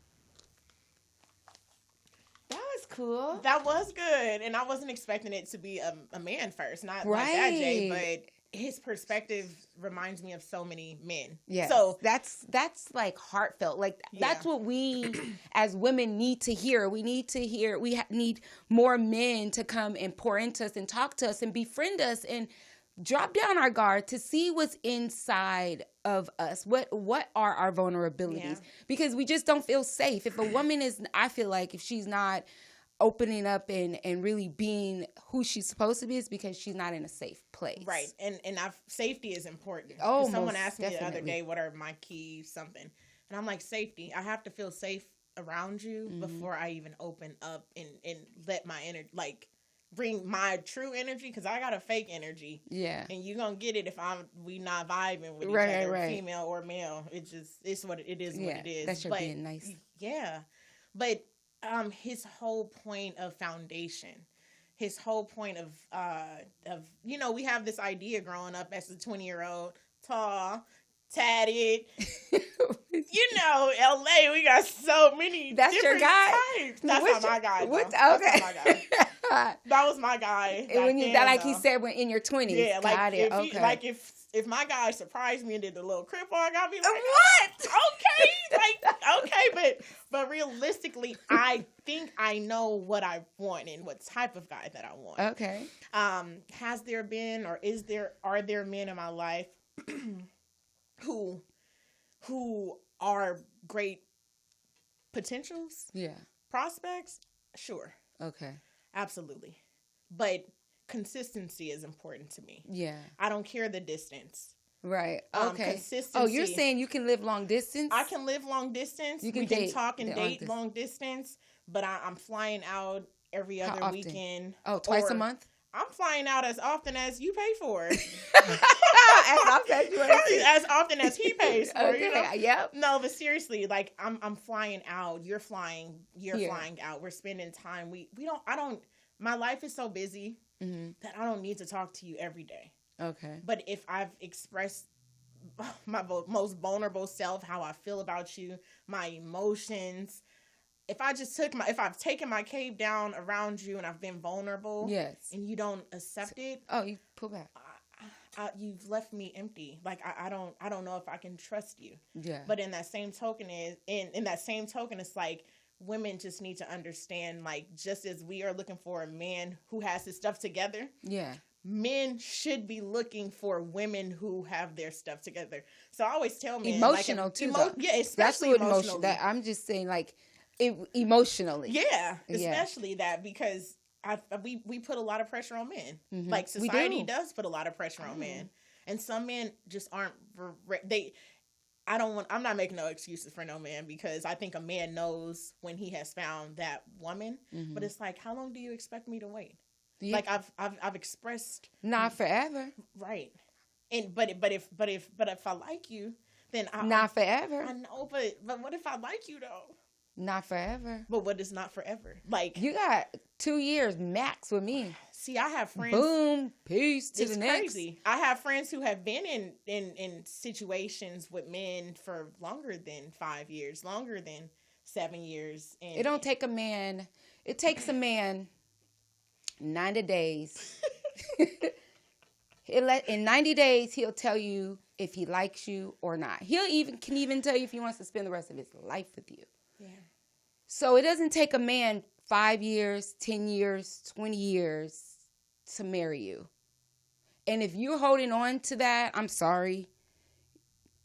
That was cool. That was good, and I wasn't expecting it to be a man first, not like that, Jay, but his perspective reminds me of so many men. Yeah. So that's like heartfelt. Like that's what we as women need to hear. We need to hear. We need more men to come and pour into us and talk to us and befriend us and drop down our guard to see what's inside of us. What are our vulnerabilities? Yeah. Because we just don't feel safe. If a woman is, I feel like if she's not opening up and really being who she's supposed to be, is because she's not in a safe place. Right. And safety is important. Oh, someone asked me the other day, what are my keys, something. And I'm like, safety. I have to feel safe around you before I even open up and let my energy, like, bring my true energy, because I got a fake energy. Yeah. And you're going to get it if we not vibing with each other, female or male. It's what it is. What it is. That's your being nice. Yeah. But his whole point of foundation, his whole point of we have this idea growing up as a 20-year-old, tall, tatted. LA, we got so many. That's your guy. Types. That's not my guy. Okay. That's not my guy. That was my guy. And when you, like he said, when in your 20s. Yeah, like if my guy surprised me and did the little crip walk, I'd be like, what? Okay, but realistically, I think I know what I want and what type of guy that I want. Okay. Has there been or are there men in my life who are great potentials? Yeah. Prospects? Sure. Okay. Absolutely. But consistency is important to me. Yeah. I don't care the distance. Right. Okay. Consistency. Oh, you're saying you can live long distance? I can live long distance. We can talk and date long distance, but I'm flying out every other weekend. Oh, twice a month? I'm flying out as often as you pay for. As often as he pays for. Okay. You know? Yep. No, but seriously, like I'm flying out. You're flying out. We're spending time. My life is so busy that I don't need to talk to you every day. Okay. But if I've expressed my most vulnerable self, how I feel about you, my emotions, if I've taken my cape down around you and I've been vulnerable, yes, and you don't accept it, you pull back. You've left me empty. Like I don't know if I can trust you. Yeah. But in that same token it's like women just need to understand, like, just as we are looking for a man who has his stuff together. Yeah. Men should be looking for women who have their stuff together. So I always tell men, emotional like, too. Yeah, especially emotional. That I'm just saying, like, emotionally. Yeah, especially that, because we put a lot of pressure on men. Mm-hmm. Like, society does put a lot of pressure on men, and some men just aren't. I'm not making no excuses for no man, because I think a man knows when he has found that woman. Mm-hmm. But it's like, how long do you expect me to wait? Yeah. Like I've expressed, not forever, right? And but if I like you, then not forever. I know, but what if I like you though? Not forever. But what is not forever? Like, you got 2 years max with me. See, I have friends. Boom, peace to the next. It's crazy. I have friends who have been in situations with men for longer than 5 years, longer than 7 years. And it don't take a man. It takes a man 90 days. In 90 days, he'll tell you if he likes you or not. Can even tell you if he wants to spend the rest of his life with you. Yeah. So it doesn't take a man 5 years, 10 years, 20 years to marry you. And if you're holding on to that, I'm sorry.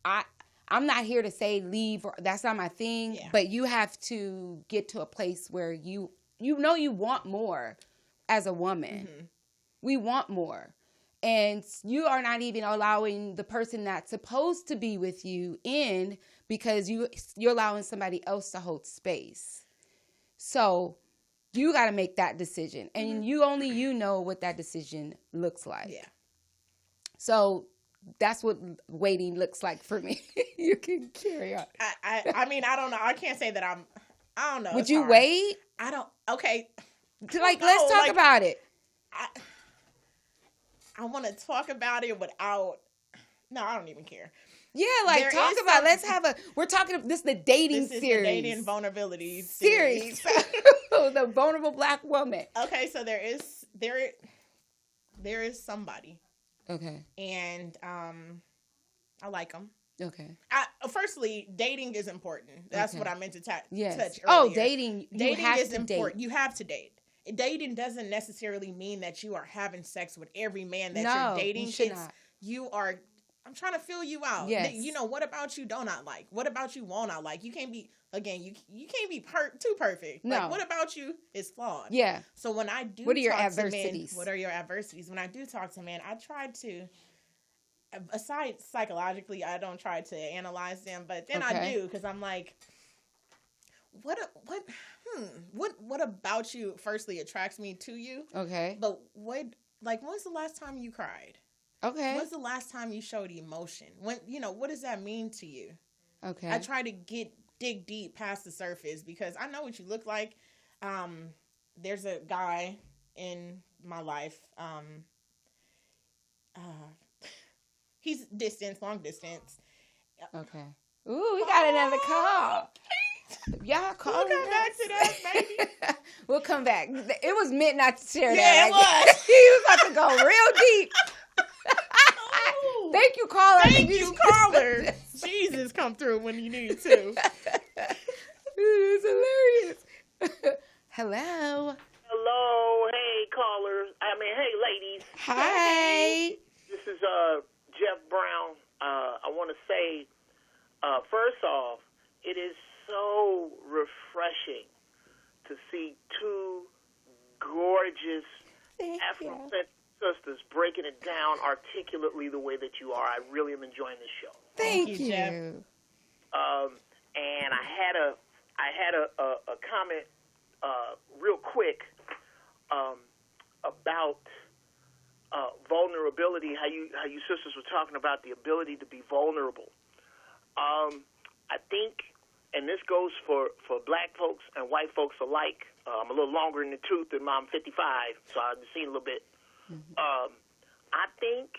I'm not here to say leave. That's not my thing. Yeah. But you have to get to a place where you know you want more as a woman. Mm-hmm. We want more. And you are not even allowing the person that's supposed to be with you in, because you're allowing somebody else to hold space. So you got to make that decision. And you know what that decision looks like. Yeah. So that's what waiting looks like for me. You can carry on. I mean, I don't know. I can't say that I don't know. Would you wait? I don't. Okay. Let's talk about it. I want to talk about it without. No, I don't even care. Yeah, talk about. Let's have we're talking. This is the dating series. The dating vulnerability series. The vulnerable Black woman. Okay, so there is somebody. Okay. And I like them. Okay. Firstly, dating is important. That's what I meant to touch earlier. Oh, dating. Dating is important. You have to date. Dating doesn't necessarily mean that you are having sex with every man that you're dating. You are. I'm trying to fill you out. Yes. What about you don't I like? What about you won't I like? You can't be, again, you can't be too perfect. No. Like, what about you is flawed. Yeah. So when I do what are your adversities? What are your adversities? When I do talk to men, I try to, aside psychologically, I don't try to analyze them, but then I do, because I'm like, what about you firstly attracts me to you? Okay. But when's the last time you cried? Okay. When's the last time you showed emotion? What does that mean to you? Okay. I try to dig deep past the surface, because I know what you look like. There's a guy in my life. He's long distance. Okay. Ooh, we got another call. Y'all call. We'll come back to that, baby. We'll come back. It was meant not to share that. Yeah, it was. He was about to go real deep. Thank you, caller. Thank you, caller. Jesus, come through when you need to. It's hilarious. Hello. Hello. Hey, caller. Hey, ladies. Hi. This is Jeff Brown. I want to say, first off, it is so refreshing to see two gorgeous Afrocentric sisters breaking it down articulately the way that you are. I really am enjoying this show. Thank you. Jeff. And I had a comment real quick about vulnerability. How you sisters were talking about the ability to be vulnerable. I think, and this goes for black folks and white folks alike. I'm a little longer in the tooth than I'm 55, so I've seen a little bit. I think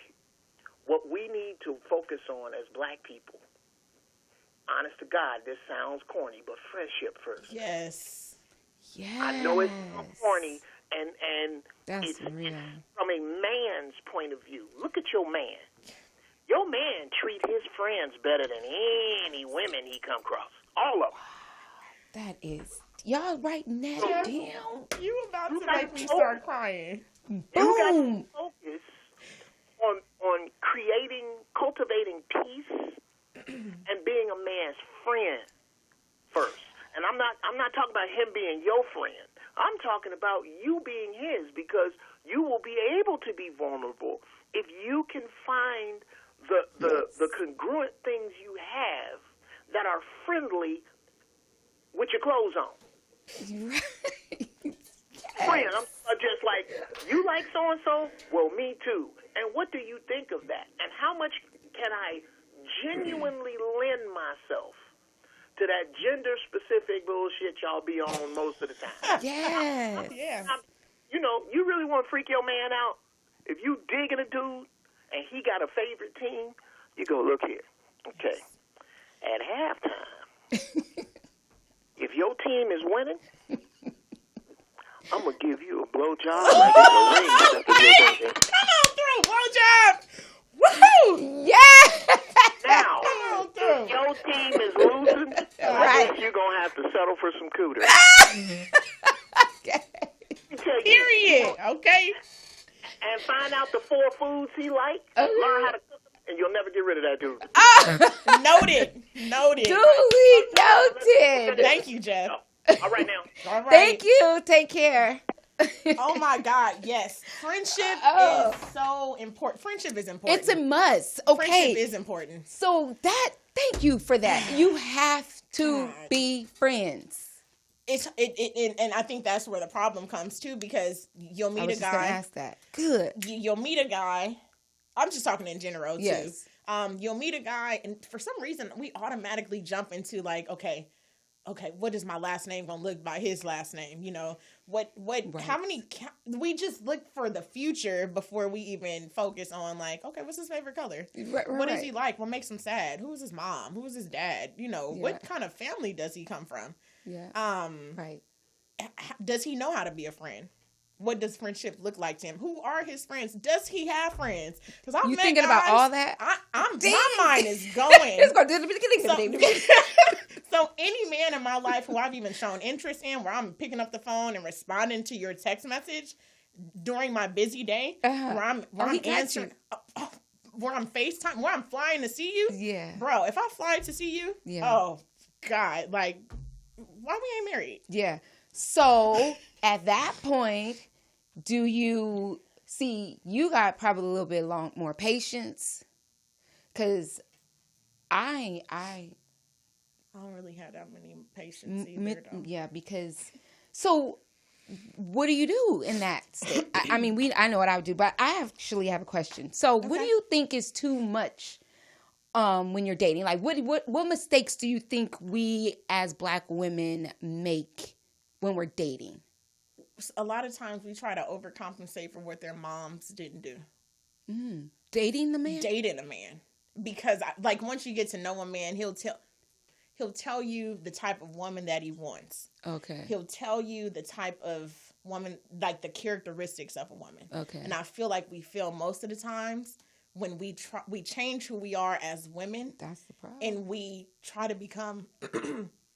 what we need to focus on as black people, honest to God, this sounds corny, but friendship first. Yes. I know it sounds corny, and That's real. it's from a man's point of view. Look at your man. Your man treat his friends better than any women he come across. All of them. That is, y'all writing that down. You about to make me start crying. You got to focus on cultivating peace and being a man's friend first. And I'm not talking about him being your friend. I'm talking about you being his, because you will be able to be vulnerable if you can find the congruent things you have that are friendly with your clothes on. Right. Friend, I'm just like, you like so-and-so? Well, me too. And what do you think of that? And how much can I genuinely lend myself to that gender-specific bullshit y'all be on most of the time? Yes. Yeah. You really want to freak your man out? If you digging a dude and he got a favorite team, you go, look here. Okay. At halftime, if your team is winning, I'm going to give you a blowjob like it's a ring. Come on through, blowjob. Woohoo! Yeah. Now, if your team is losing, I guess you're going to have to settle for some cooter. Okay. Period. Okay. And find out the 4 foods he likes, learn how to cook them, and you'll never get rid of that dude. Noted. Duly noted. Thank you, Jeff. All right now. All right. Thank you. Take care. Oh my God, yes. Friendship is so important. Friendship is important. It's a must. Okay. Friendship is important. So thank you for that. You have to be friends. And I think that's where the problem comes too, because you'll meet a guy. Gonna ask that. Good. You'll meet a guy. I'm just talking in general too. Yes. You'll meet a guy, and for some reason we automatically jump into like, okay, what is my last name gonna look by his last name? What, right. We just look for the future before we even focus on like, okay, what's his favorite color? Right. What is he like? What makes him sad? Who is his mom? Who is his dad? What kind of family does he come from? Yeah. Right. Does he know how to be a friend? What does friendship look like to him? Who are his friends? Does he have friends? Because I'm thinking about all that. My mind is going. So any man in my life who I've even shown interest in, where I'm picking up the phone and responding to your text message during my busy day, where I'm answering, where I'm FaceTime, where I'm flying to see you. Yeah, bro. If I fly to see you, oh God, like, why we ain't married? Yeah. So at that point, do you see you got probably a little bit more patience? Because I don't really have that many patience either, though. Yeah, because so what do you do in that state? I know what I would do, but I actually have a question. So what do you think is too much when you're dating? Like what mistakes do you think we as Black women make when we're dating? A lot of times we try to overcompensate for what their moms didn't do. Dating the man? Dating a man. Because once you get to know a man, he'll tell you the type of woman that he wants. Okay. He'll tell you the type of woman, like the characteristics of a woman. Okay. And I feel like we feel most of the times when we change who we are as women. That's the problem. And we try to become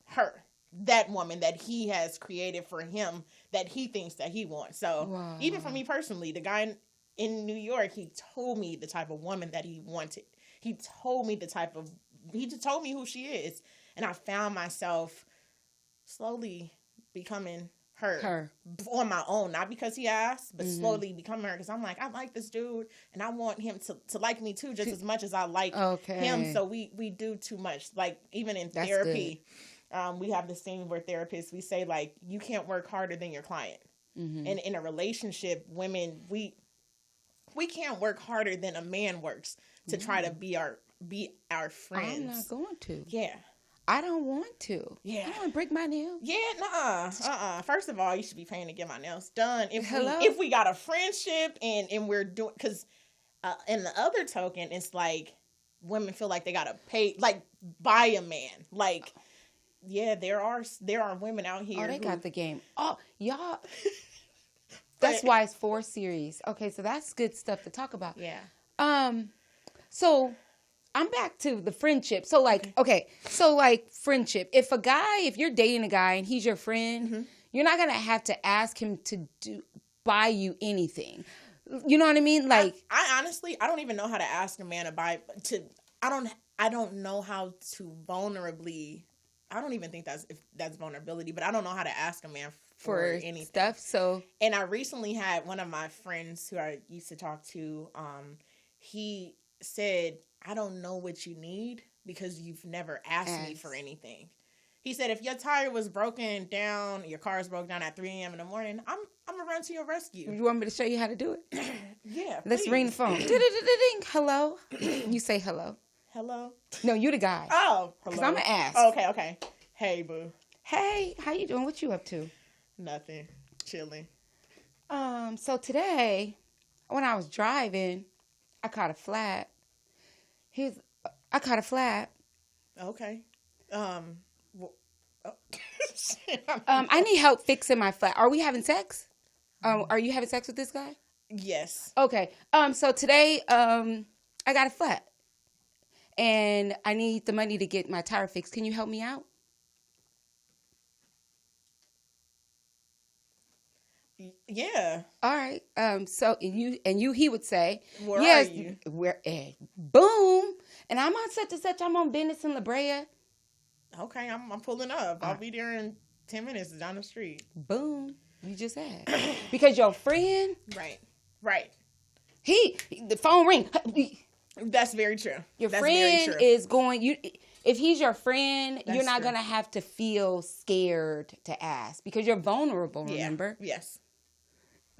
her, that woman that he has created for him, that he thinks that he wants. So even for me personally, the guy in New York, he told me the type of woman that he wanted. He told me just told me who she is. And I found myself slowly becoming her on my own, not because he asked, but slowly becoming her, because I'm like, I like this dude and I want him to like me too, just as much as I like him. So we do too much. Like even in therapy, we have this thing where therapists, we say like, you can't work harder than your client. And in a relationship, women, we can't work harder than a man works to try to be our friends. I'm not going to. Yeah. I don't want to. Yeah. I don't want to break my nails. Yeah, nuh-uh. First of all, you should be paying to get my nails done. If we got a friendship and we're doing, because in the other token, it's like women feel like they got to pay, like buy a man. Like, yeah, there are women out here. Oh, they got the game. Oh, y'all. That's why it's 4 series. Okay, so that's good stuff to talk about. Yeah. So I'm back to the friendship. So like, friendship. If you're dating a guy and he's your friend, you're not going to have to ask him to buy you anything. You know what I mean? Like, I honestly, I don't even know how to ask a man to buy, I don't know how to vulnerably, I don't even think that's vulnerability, but I don't know how to ask a man for any stuff. So, and I recently had one of my friends who I used to talk to, he said, I don't know what you need because you've never asked me for anything. He said, if your tire was broken down, your car is broken down at 3 a.m. in the morning, I'm going to run to your rescue. You want me to show you how to do it? Yeah, Let's ring the phone. Hello? You say hello. Hello? No, you the guy. Oh, hello. Because I'm going to ask. Oh, okay. Hey, boo. Hey, how you doing? What you up to? Nothing. Chilling. So today, when I was driving, I caught a flat. I caught a flat. Okay. I need help fixing my flat. Are we having sex? Are you having sex with this guy? Yes. Okay. So today, I got a flat, and I need the money to get my tire fixed. Can you help me out? Yeah. All right. So he would say, where yes, are you? Where? Boom. And I'm on such and such. I'm on business in La Brea. Okay, I'm pulling up. I'll be there in 10 minutes down the street. Boom. You just asked. Because your friend. Right. The phone ring. That's very true. Your friend is going. If he's your friend, you're not going to have to feel scared to ask because you're vulnerable, remember? Yes.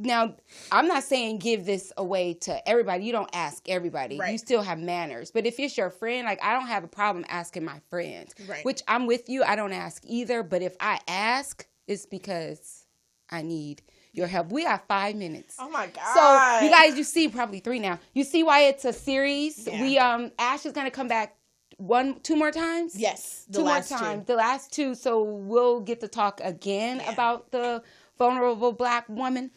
Now, I'm not saying give this away to everybody. You don't ask everybody. Right. You still have manners. But if it's your friend, like I don't have a problem asking my friends, which I'm with you. I don't ask either. But if I ask, it's because I need your help. We got 5 minutes. Oh my God. So you guys, you see probably 3 now. You see why it's a series. Yeah. We Ash is going to come back 2 more times. Yes. The last two. So we'll get to talk again about the vulnerable Black woman.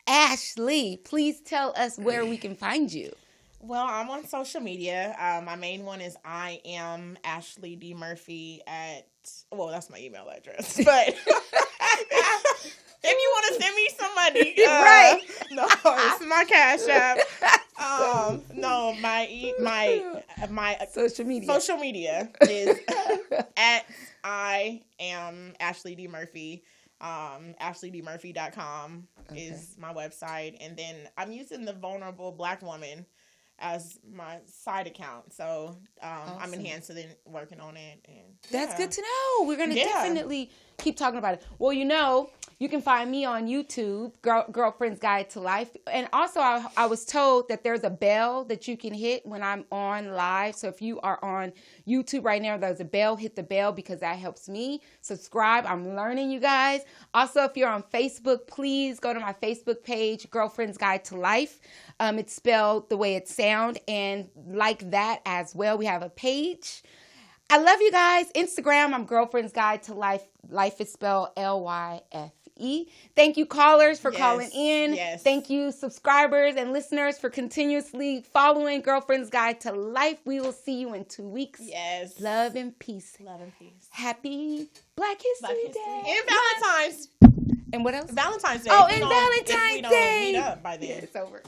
Ashley, please tell us where we can find you. Well, I'm on social media. My main one is I am Ashley D. Murphy that's my email address. But if you want to send me some money, right? No, it's my Cash App. No, my social media is at I am Ashley D. Murphy. AshleyDMurphy.com is my website, and then I'm using the Vulnerable Black Woman as my side account. So awesome. I'm enhancing it, working on it, and that's good to know. We're gonna definitely keep talking about it. Well, you can find me on YouTube, Girlfriend's Guide to Life. And also, I was told that there's a bell that you can hit when I'm on live. So if you are on YouTube right now, there's a bell. Hit the bell because that helps me. Subscribe. I'm learning, you guys. Also, if you're on Facebook, please go to my Facebook page, Girlfriend's Guide to Life. It's spelled the way it sounds, and like that as well. We have a page. I love you guys. Instagram, I'm Girlfriend's Guide to Life. Life is spelled Lyfe. Thank you, callers, for calling in. Yes. Thank you, subscribers and listeners, for continuously following Girlfriend's Guide to Life. We will see you in 2 weeks. Yes. Love and peace. Happy Black History Day. And Valentine's. And what else? Valentine's Day. Oh, and Valentine's Day. If we don't meet up by then. Yeah, it's over.